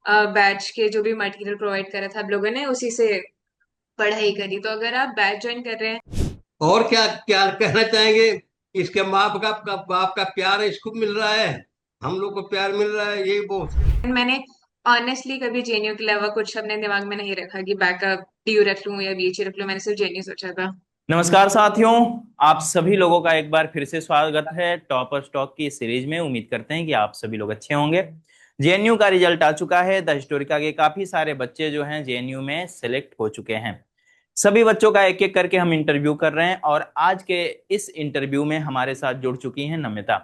Batch के जो भी मटेरियल प्रोवाइड करा था आप लोगों ने उसी से पढ़ाई करी। तो अगर आप बैच ज्वाइन कर रहे और क्या क्या कहना चाहेंगे? इसके बाप का प्यार इसको मिल रहा है, हम लोग को प्यार मिल रहा है, यही बहुत है। हैं, मैंने ऑनेस्टली कभी जेएनयू के अलावा कुछ अपने दिमाग में नहीं रखा कि बैकअप डीयू रख लूं या बीएचयू रख लूं। मैंने सिर्फ जेएनयू सोचा था। नमस्कार साथियों, आप सभी लोगों का एक बार फिर से स्वागत है टॉपर स्टॉक की सीरीज में। उम्मीद करते हैं कि आप सभी लोग अच्छे होंगे। जेएनयू का रिजल्ट आ चुका है। द हिस्टोरिका के काफी सारे बच्चे जो हैं जेएनयू में सिलेक्ट हो चुके हैं। सभी बच्चों का एक एक करके हम इंटरव्यू कर रहे हैं और आज के इस इंटरव्यू में हमारे साथ जुड़ चुकी हैं नम्रता।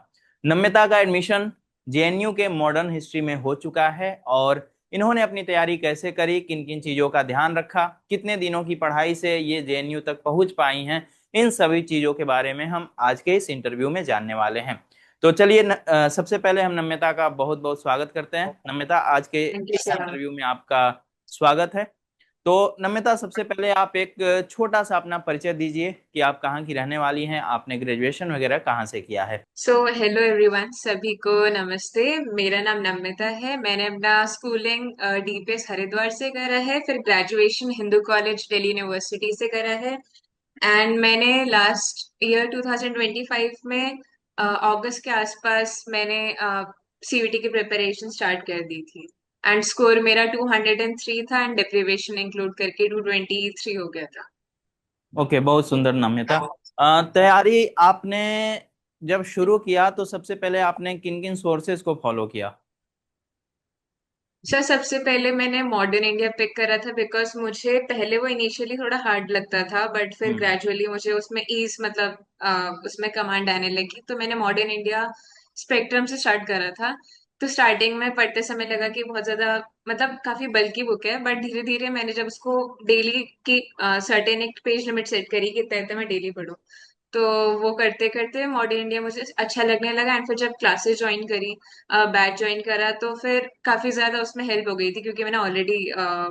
नम्रता का एडमिशन जेएनयू के मॉडर्न हिस्ट्री में हो चुका है और इन्होंने अपनी तैयारी कैसे करी, किन किन चीजों का ध्यान रखा, कितने दिनों की पढ़ाई से ये जेएनयू तक पहुंच पाई हैं, इन सभी चीजों के बारे में हम आज के इस इंटरव्यू में जानने वाले हैं। तो चलिए सबसे पहले हम नम्रता का बहुत बहुत स्वागत करते हैं। नम्रता, आज के थैंक यू इस सर। इंटरव्यू में आपका स्वागत है। तो नम्रता, सबसे पहले आप एक छोटा सा अपना परिचय दीजिए कि आप कहाँ की रहने वाली हैं, आपने ग्रेजुएशन वगैरह कहाँ से किया है। सो हेलो एवरीवन, सभी को नमस्ते। मेरा नाम नम्रता है। मैंने अपना स्कूलिंग डीपीएस हरिद्वार से करा है, फिर graduation Hindu college Delhi university से करा है। एंड मैंने लास्ट ईयर 2025 में अगस्त के आसपास मैंने सीयूटी की प्रिपरेशन स्टार्ट कर दी थी। एंड स्कोर मेरा 203 था एंड डेप्रिवेशन इंक्लूड करके 223 हो गया था। ओके, बहुत सुंदर नम्रता। तैयारी आपने जब शुरू किया तो सबसे पहले आपने किन किन सोर्सेज को फॉलो किया। सर सबसे पहले मैंने मॉडर्न इंडिया पिक करा था बिकॉज मुझे पहले वो इनिशियली थोड़ा हार्ड लगता था, बट फिर हम्म। ग्रेजुअली मुझे उसमें ईज मतलब उसमें कमांड आने लगी, तो मैंने मॉडर्न इंडिया स्पेक्ट्रम से स्टार्ट करा था। तो स्टार्टिंग में पढ़ते समय लगा कि बहुत ज्यादा मतलब काफी बल्कि बुक है, बट धीरे धीरे मैंने जब उसको डेली की सर्टेन एक पेज लिमिट सेट करी कि इतना इतना मैं डेली पढूं, तो वो करते करते मॉडर्न इंडिया मुझे अच्छा लगने लगा। एंड फिर जब क्लासेस ज्वाइन करी, बैच ज्वाइन करा, तो फिर काफी ज्यादा उसमें हेल्प हो गई थी क्योंकि मैंने ऑलरेडी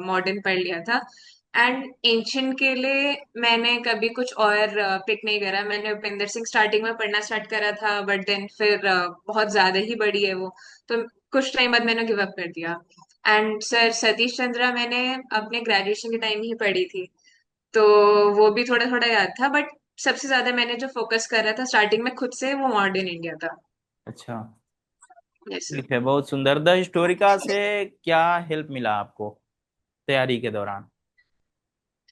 मॉडर्न पढ़ लिया था। एंड एंशियंट के लिए मैंने कभी कुछ और पिक नहीं करा। मैंने उपेंद्र सिंह स्टार्टिंग में पढ़ना स्टार्ट करा था, बट देन फिर बहुत ज्यादा ही बड़ी है वो, तो कुछ टाइम बाद मैंने गिव अप कर दिया। एंड सर सतीश चंद्रा मैंने अपने ग्रेजुएशन के टाइम ही पढ़ी थी, तो वो भी थोड़ा थोड़ा याद था, बट सबसे ज्यादा मैंने जो फोकस करा था स्टार्टिंग में खुद से वो मॉडर्न इंडिया था। अच्छा, यस सर। ठीक है, बहुत सुंदर। द हिस्टोरिका से क्या हेल्प मिला आपको तैयारी के दौरान।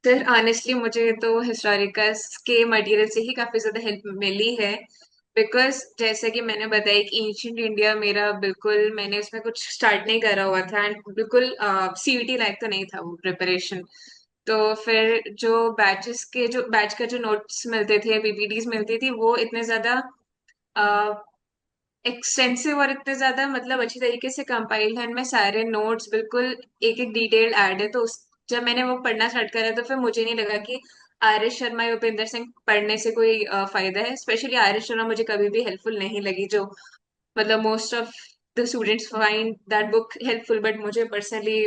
सर ऑनेस्टली मुझे तो हिस्टोरिकस के मटेरियल से ही काफी ज्यादा हेल्प मिली है। बिकॉज जैसे कि मैंने बताया कि एंशियंट इंडिया मेरा बिल्कुल मैंने उसमें कुछ स्टार्ट नहीं करा हुआ था एंड बिल्कुल सीयूटी लायक तो नहीं था वो प्रिपरेशन। तो फिर जो बैच का जो नोट्स मिलते थे, पीपीटीज मिलती थी, वो इतने ज्यादा एक्सटेंसिव और इतने ज्यादा मतलब अच्छी तरीके से कंपाइल्ड है, इनमें सारे नोट्स बिल्कुल एक एक डिटेल ऐड है। तो जब मैंने वो पढ़ना स्टार्ट करा तो फिर मुझे नहीं लगा कि आर एस शर्मा या उपेंद्र सिंह पढ़ने से कोई फायदा है। स्पेशली आर एस शर्मा मुझे कभी भी हेल्पफुल नहीं लगी, जो मतलब most of the students find that book helpful, but मुझे पर्सनली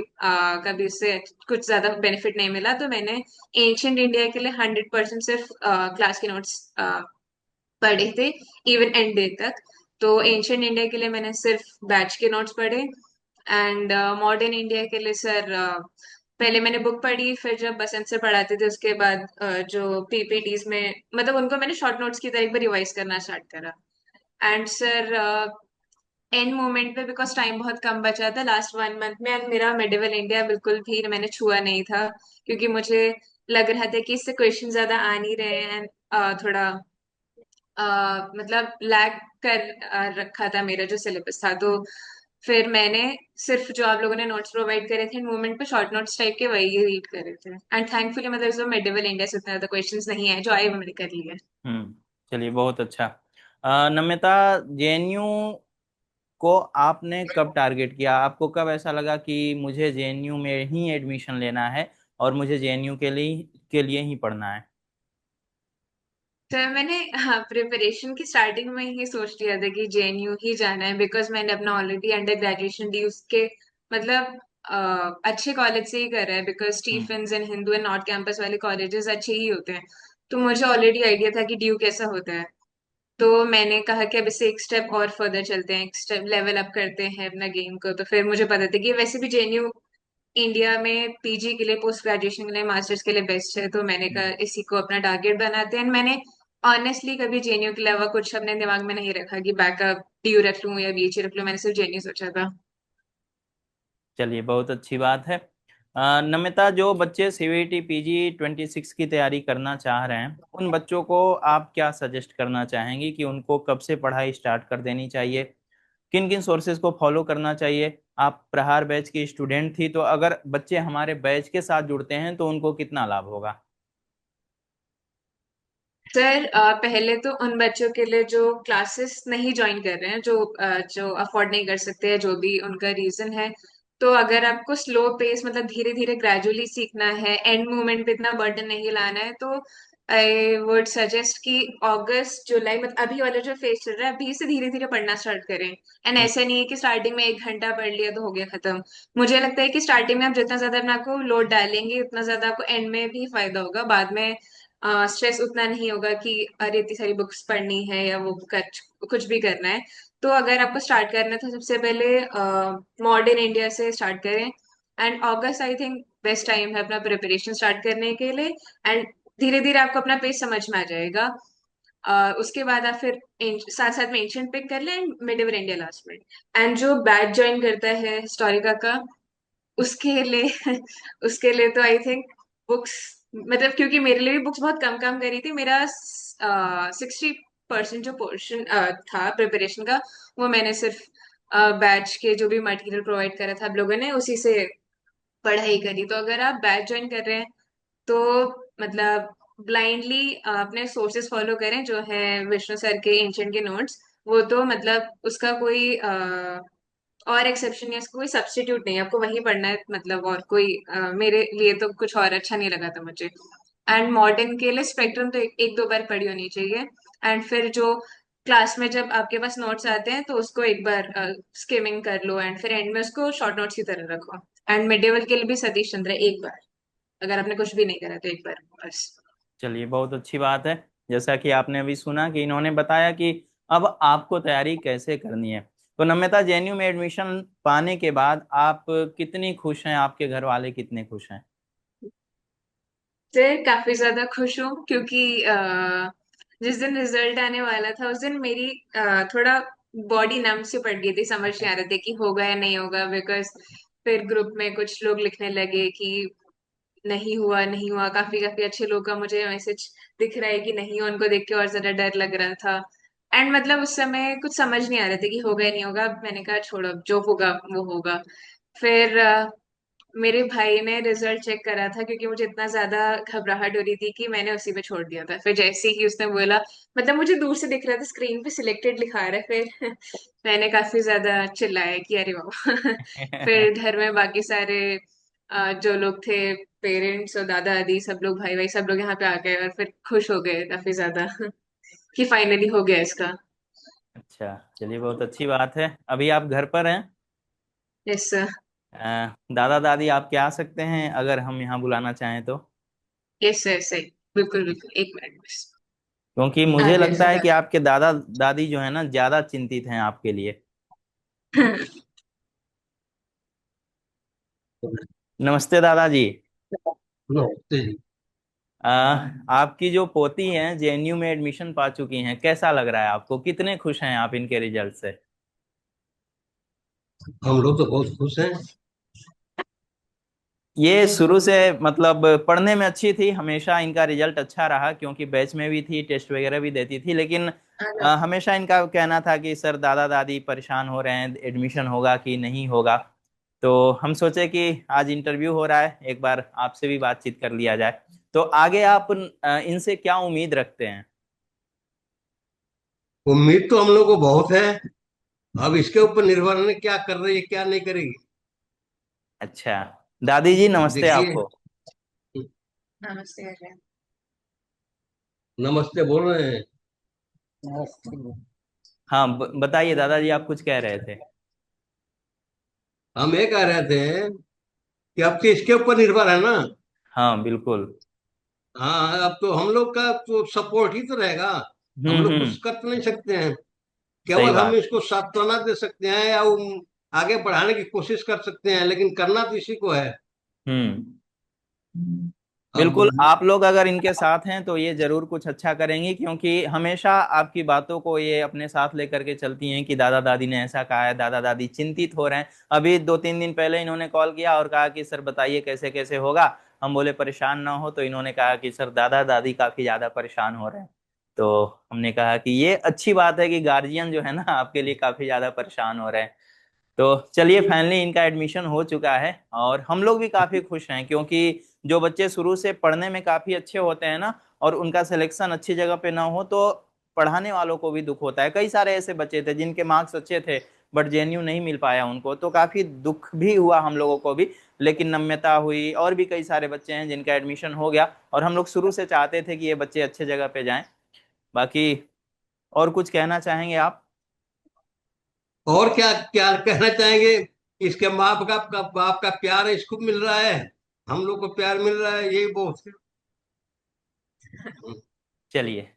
कभी उससे कुछ ज्यादा बेनिफिट नहीं मिला। तो मैंने एंशियंट इंडिया के लिए 100% सिर्फ क्लास के नोट्स पढ़े थे, इवन एंड डे तक। तो एंशियंट इंडिया के लिए मैंने सिर्फ बैच के नोट्स पढ़े। एंड मॉडर्न इंडिया के लिए सर पहले मैंने बुक पढ़ी, फिर जब बसंत से पढ़ाते थे उसके बाद जो पीपीटीज में मतलब उनको मैंने शॉर्ट नोट्स की तरह एक बार रिवाइज करना स्टार्ट करा। एंड सर एंड मोमेंट पे बिकॉज टाइम बहुत कम बचा था लास्ट 1 मंथ में, and मेरा मेडिवल इंडिया बिल्कुल भी मैंने छुआ नहीं था क्योंकि मुझे लग रहा था कि इससे क्वेश्चन ज्यादा आ नहीं रहे हैं। थोड़ा मतलब लैग कर रखा था मेरा जो सिलेबस था। तो फिर मैंने सिर्फ जो आप लोगों ने नोट्स प्रोवाइड करे थे मूवमेंट पे शॉर्ट नोट्स टाइप के वही रीड करे थे। एंड थैंकफुली मतलब जो मेडिवल इंडिया से उतना ज्यादा क्वेश्चंस नहीं है, जो आए वो मैंने कर लिए। हम्म। चलिए, बहुत अच्छा। नम्रता, जेएनयू को आपने कब टारगेट किया, आपको कब ऐसा लगा कि मुझे जेएनयू में ही एडमिशन लेना है और मुझे जेएनयू के लिए ही पढ़ना है। तो मैंने हाँ प्रिपरेशन की स्टार्टिंग में ही सोच लिया था कि जेएनयू ही जाना है, बिकॉज मैंने अपना ऑलरेडी अंडर ग्रेजुएशन डी उसके मतलब अच्छे कॉलेज से ही करा है, because hmm. Stephen's and Hindu and North campus वाले कॉलेजेस अच्छे ही होते हैं। तो मुझे ऑलरेडी आइडिया था कि ड्यू कैसा होता है। तो मैंने कहा कि अब इससे एक स्टेप और फर्दर चलते हैं, एक स्टेप लेवल अप करते हैं अपना गेम को। तो फिर मुझे पता था कि वैसे भी जेएनयू इंडिया में पीजी के लिए, पोस्ट ग्रेजुएशन के लिए, मास्टर्स के लिए बेस्ट है। तो मैंने कहा इसी को अपना टारगेट बनाते हैं। मैंने ऑनेस्टली कभी जेएनयू के अलावा कुछ अपने दिमाग में नहीं रखा कि बैकअप डीयू रख लूं या बीएचयू रख लूं। मैंने सिर्फ जेएनयू सोचा था। चलिए, बहुत अच्छी बात है। नमिता, जो बच्चे सीवीटी पीजी 26 की तैयारी करना चाह रहे हैं, उन बच्चों को आप क्या सजेस्ट करना चाहेंगी कि उनको कब से पढ़ाई स्टार्ट कर देनी चाहिए, किन किन सोर्सेज को फॉलो करना चाहिए? आप प्रहार बैच की स्टूडेंट थी, तो अगर बच्चे हमारे बैच के साथ जुड़ते हैं तो उनको कितना लाभ होगा? सर पहले तो उन बच्चों के लिए जो क्लासेस नहीं ज्वाइन कर रहे हैं, जो अफोर्ड नहीं कर सकते हैं, जो भी उनका रीजन है, तो अगर आपको स्लो पेस मतलब धीरे धीरे ग्रेजुअली सीखना है, एंड मोमेंट पे इतना बर्डन नहीं लाना है, तो आई वुड सजेस्ट कि अगस्त जुलाई मतलब अभी वाला जो फेज चल रहा है, अभी से धीरे धीरे पढ़ना स्टार्ट करें। एंड ऐसा नहीं है कि स्टार्टिंग में 1 घंटा पढ़ लिया तो हो गया खत्म। मुझे लगता है कि स्टार्टिंग में आप जितना ज्यादा अपने आपको लोड डालेंगे, उतना ज्यादा आपको एंड में भी फायदा होगा। बाद में स्ट्रेस उतना नहीं होगा कि अरे इतनी सारी बुक्स पढ़नी है या वो कुछ भी करना है। तो अगर आपको स्टार्ट करना है तो सबसे पहले मॉडर्न इंडिया से स्टार्ट करें। And August I think best time है अपना प्रिपरेशन स्टार्ट करने के लिए। एंड धीरे धीरे आपको अपना पेज समझ में आ जाएगा। उसके बाद आप फिर साथ साथ में एंशियंट पिक कर लें एंड मिडिवल इंडिया लास्ट में। एंड जो बैच ज्वाइन करता है हिस्टोरिका का, उसके लिए उसके लिए तो आई थिंक बुक्स मतलब, क्योंकि मेरे लिए भी बुक्स बहुत कम काम करी थी। मेरा 60% जो पोर्शन था प्रिपरेशन का, वो मैंने सिर्फ बैच के जो भी मटेरियल प्रोवाइड करा था आप लोगों ने, उसी से पढ़ाई करी। तो अगर आप बैच ज्वाइन कर रहे हैं तो मतलब ब्लाइंडली अपने सोर्सेस फॉलो करें, जो है विष्णु सर के एंशियंट के नोट्स। वो तो मतलब उसका कोई और एक्सेप्शन या इसका कोई सब्स्टिट्यूट नहीं है, आपको वही पढ़ना है। मतलब और कोई मेरे लिए तो कुछ और अच्छा नहीं लगा था मुझे। एंड मॉडर्न के लिए स्पेक्ट्रम तो एक दो बार पढ़ी होनी चाहिए। एंड फिर जो क्लास में जब आपके पास नोट्स आते हैं तो उसको एक बार स्किमिंग कर लो, एंड फिर एंड में उसको शॉर्ट नोट्स की तरह रखो। एंड मिडेवल के लिए भी सतीश चंद्र एक बार, अगर आपने कुछ भी नहीं करा तो एक बार बस। चलिए, बहुत अच्छी बात है। जैसा कि आपने अभी सुना कि इन्होंने बताया कि अब आपको तैयारी कैसे करनी है। तो नम्रता, जेएनयू में एडमिशन पाने के बाद आप कितनी खुश हैं, आपके घर वाले कितने खुश हैं? सर काफी ज्यादा खुश हूँ, क्योंकि जिस दिन रिजल्ट आने वाला था उस दिन मेरी थोड़ा बॉडी नम सी पड़ गई थी, समझ नहीं आ रहा था कि होगा या नहीं होगा। बिकॉज फिर ग्रुप में कुछ लोग लिखने लगे कि नहीं हुआ नहीं हुआ, काफी काफी अच्छे लोग का मुझे मैसेज दिख रहा है कि नहीं हुआ, उनको देख के और ज्यादा डर लग रहा था। एंड मतलब उस समय कुछ समझ नहीं आ रहा था कि होगा या नहीं होगा। मैंने कहा छोड़ो, अब जो होगा वो होगा। फिर मेरे भाई ने रिजल्ट चेक करा था, क्योंकि मुझे इतना ज्यादा घबराहट हो रही थी कि मैंने उसी पे छोड़ दिया था। फिर जैसे ही उसने बोला, मतलब मुझे दूर से दिख रहा था स्क्रीन पे सिलेक्टेड लिखा रहा है, फिर मैंने काफी ज्यादा चिल्लाया कि अरे वाह। फिर घर में बाकी सारे जो लोग थे, पेरेंट्स और दादा दादी, सब लोग, भाई भाई सब लोग यहाँ पे आ गए और फिर खुश हो गए काफी ज्यादा कि फाइनली हो गया इसका। अच्छा, चलिए, बहुत अच्छी बात है। अभी आप घर पर हैं? यस। दादा दादी आपके आ सकते हैं अगर हम यहाँ बुलाना चाहें तो? यस सर, सही। बिल्कुल बिल्कुल, एक मिनट बस। क्योंकि आ मुझे गया लगता है कि आपके दादा दादी जो है ना, ज्यादा चिंतित हैं आपके लिए। सर। नमस्ते दादाजी। नमस्ते जी। आ, आपकी जो पोती हैं जेएनयू में एडमिशन पा चुकी हैं, कैसा लग रहा है आपको? कितने खुश हैं आप इनके रिजल्ट से? हम लोग तो बहुत खुश हैं। ये शुरू से मतलब पढ़ने में अच्छी थी, हमेशा इनका रिजल्ट अच्छा रहा, क्योंकि बैच में भी थी, टेस्ट वगैरह भी देती थी। लेकिन हमेशा इनका कहना था कि सर, दादा दादी परेशान हो रहे हैं, एडमिशन होगा कि नहीं होगा। तो हम सोचे कि आज इंटरव्यू हो रहा है, एक बार आपसे भी बातचीत कर लिया जाए। तो आगे आप इनसे क्या उम्मीद रखते हैं? उम्मीद तो हम लोग को बहुत है। अब इसके ऊपर निर्भर है क्या कर रही है क्या नहीं करेगी। अच्छा, दादी जी नमस्ते देखिए। आपको। नमस्ते अजय। नमस्ते बोल रहे हैं। हाँ, बताइए दादाजी, आप कुछ कह रहे थे। हम ये कह रहे थे कि अब तो इसके ऊपर निर्भर है ना। हाँ, बिल्कुल। हाँ, अब तो हम लोग का तो सपोर्ट ही तो रहेगा। हम लोग हम्म। कुछ कर तो नहीं सकते हैं। सही केवल हम बात। इसको सांत्वना दे सकते हैं या आगे बढ़ाने की कोशिश कर सकते हैं, लेकिन करना तो इसी को है। हम्म। अब बिल्कुल, आप लोग अगर इनके साथ हैं तो ये जरूर कुछ अच्छा करेंगी, क्योंकि हमेशा आपकी बातों को ये अपने साथ लेकर के चलती हैं कि दादा दादी ने ऐसा कहा है, दादा दादी चिंतित हो रहे हैं। अभी 2-3 दिन पहले इन्होंने कॉल किया और कहा कि सर बताइए कैसे कैसे होगा। हम बोले परेशान ना हो, तो इन्होंने कहा कि सर दादा दादी काफी ज्यादा परेशान हो रहे हैं। तो हमने कहा कि ये अच्छी बात है कि गार्जियन जो है ना आपके लिए काफी ज्यादा परेशान हो रहे हैं। तो चलिए, फाइनली इनका एडमिशन हो चुका है और हम लोग भी काफी खुश हैं, क्योंकि जो बच्चे शुरू से पढ़ने में काफी अच्छे होते हैं ना, और उनका सिलेक्शन अच्छी जगह पे ना हो तो पढ़ाने वालों को भी दुख होता है। कई सारे ऐसे बच्चे थे जिनके मार्क्स अच्छे थे बट जेएनयू नहीं मिल पाया उनको, तो काफी दुख भी हुआ हम लोगों को भी। लेकिन नम्यता हुई, और भी कई सारे बच्चे हैं जिनका एडमिशन हो गया, और हम लोग शुरू से चाहते थे कि ये बच्चे अच्छे जगह पे जाएं। बाकी और कुछ कहना चाहेंगे आप? और क्या क्या कहना चाहेंगे। इसके बाप का प्यार इसको मिल रहा है, हम लोग को प्यार मिल रहा है, यही बहुत है। चलिए,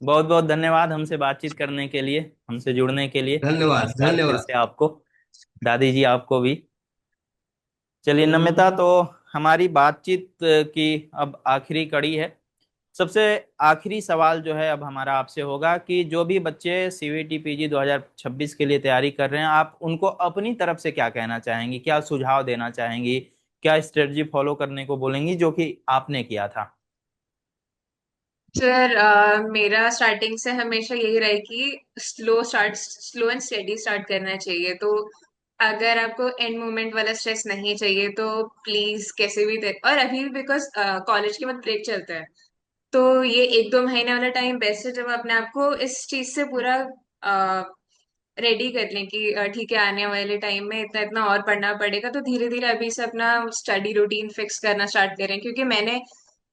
बहुत बहुत धन्यवाद हमसे बातचीत करने के लिए, हमसे जुड़ने के लिए। धन्यवाद नमस्कार फिर धन्यवाद। से आपको, दादी जी आपको भी। चलिए नम्रता, तो हमारी बातचीत की अब आखिरी कड़ी है। सबसे आखिरी सवाल जो है अब हमारा आपसे होगा कि जो भी बच्चे सीवीटी पीजी 2026 के लिए तैयारी कर रहे हैं, आप उनको अपनी तरफ से क्या कहना चाहेंगी, क्या सुझाव देना चाहेंगी, क्या स्ट्रेटजी फॉलो करने को बोलेंगी जो कि आपने किया था? सर मेरा स्टार्टिंग से हमेशा यही रहा है कि स्लो एंड स्टेडी स्टार्ट करना चाहिए। तो अगर आपको एंड मोमेंट वाला स्ट्रेस नहीं चाहिए तो प्लीज कैसे भी और अभी भी बिकॉज कॉलेज के बाद ब्रेक चलता है, तो ये 1-2 महीने वाला टाइम बेस्ट है जब अपने आप को इस चीज से पूरा रेडी कर लें कि ठीक है आने वाले टाइम में इतना इतना और पढ़ना पड़ेगा, तो धीरे धीरे अभी से अपना स्टडी रूटीन फिक्स करना स्टार्ट करें। क्योंकि मैंने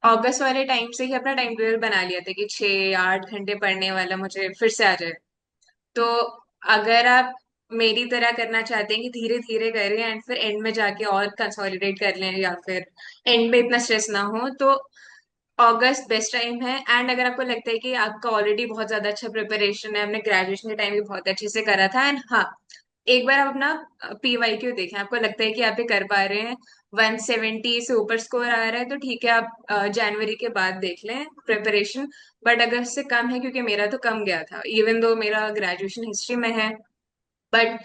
अगस्त वाले टाइम से ही अपना टाइम टेबल बना लिया था कि 6 या 8 घंटे पढ़ने वाला मुझे फिर से आ जाए। तो अगर आप मेरी तरह करना चाहते हैं कि धीरे धीरे करें एंड फिर एंड में जाके और कंसोलिडेट कर लें, या फिर एंड में इतना स्ट्रेस ना हो, तो अगस्त बेस्ट टाइम है। एंड अगर आपको लगता है कि आपका ऑलरेडी बहुत ज्यादा अच्छा प्रिपरेशन है, आपने ग्रेजुएशन के टाइम भी बहुत अच्छे से करा था, एंड हाँ, एक बार आप अपना PYQ देखें, आपको लगता है कि आप ये कर पा रहे हैं, 170 से ऊपर स्कोर आ रहा है, तो ठीक है आप जनवरी के बाद देख लें प्रिपरेशन। बट अगर इससे कम है, क्योंकि मेरा तो कम गया था इवन दो मेरा ग्रेजुएशन हिस्ट्री में है, बट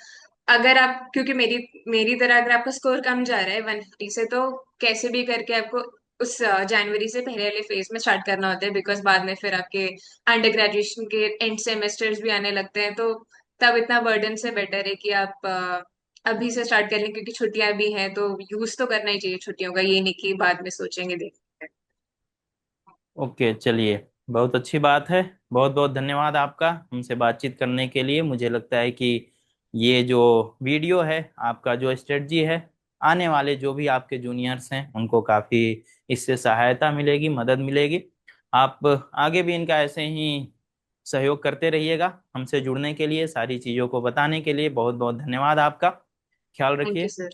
अगर आप, क्योंकि मेरी मेरी तरह अगर आपका स्कोर कम जा रहा है 150 से, तो कैसे भी करके आपको उस जनवरी से पहले वाले फेज में स्टार्ट करना होता है। बिकॉज बाद में फिर आपके अंडर ग्रेजुएशन के एंड सेमेस्टर्स भी आने लगते हैं, तो तब इतना बर्डन से बेटर है कि आप अभी से स्टार्ट कर लें, क्योंकि छुट्टियां भी हैं तो यूज तो करना ही चाहिए छुट्टियों का, ये नहीं कि बाद में सोचेंगे देखेंगे। ओके, चलिए, बहुत अच्छी बात है। बहुत बहुत धन्यवाद आपका हमसे बातचीत करने के लिए। मुझे लगता है कि ये जो वीडियो है, आपका जो स्ट्रेटजी है, आने वाले जो भी आपके जूनियर्स हैं उनको काफ़ी इससे सहायता मिलेगी, मदद मिलेगी। आप आगे भी इनका ऐसे ही सहयोग करते रहिएगा। हमसे जुड़ने के लिए, सारी चीज़ों को बताने के लिए बहुत बहुत धन्यवाद आपका। ख्याल थैंक यू रखिए। सर।